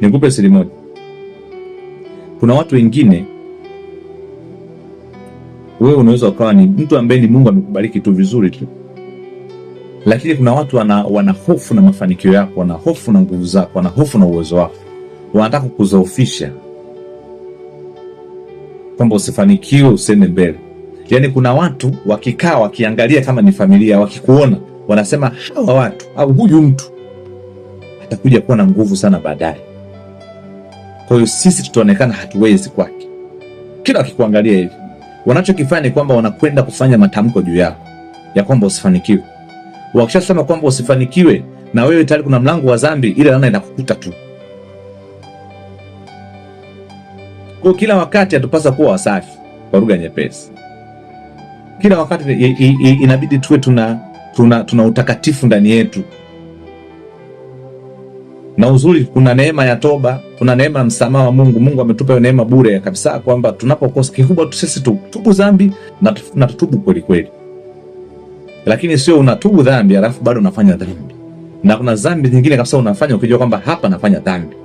Nikupe siri moja. Kuna watu wengine, wewe unaweza ukawa ni mtu ambaye ni Mungu amekubariki tu vizuri tu, lakini kuna watu wana hofu na mafanikio yako, wana hofu na nguvu zako, wana hofu na uwezo wako, wanataka kukuzoofisha kwamba usifanikiwe, usende mbele. Yaani kuna watu wakikaa wakiangalia kama ni familia, wakikuona wanasema hawa watu au huyu mtu atakuja kuwa na nguvu sana baadaye. Kwa hiyo sisi tutaonekana hatuwezi kwake. Kila wakikuangalia hivi, wanachokifanya ni kwamba wanakwenda kufanya matamko juu yako ya kwamba usifanikiwe. Wakishasema kwamba usifanikiwe, na wewe tayari kuna mlango wa dhambi, ile laana inakukuta tu. Kwa kila wakati atupasa kuwa wasafi, kwa lugha nyepesi. Kila wakati inabidi tuwe tuna utakatifu ndani yetu. Na uzuri, kuna neema ya toba, kuna neema ya msamaha wa Mungu. Mungu ametupa hiyo neema bure kabisa, kwamba tunapokosa, kikubwa tu sisi tutubu dhambi na tutubu kweli kweli. Lakini sio unatubu dhambi alafu bado unafanya dhambi. Na kuna dhambi nyingine kabisa unafanya ukijua kwamba hapa nafanya dhambi.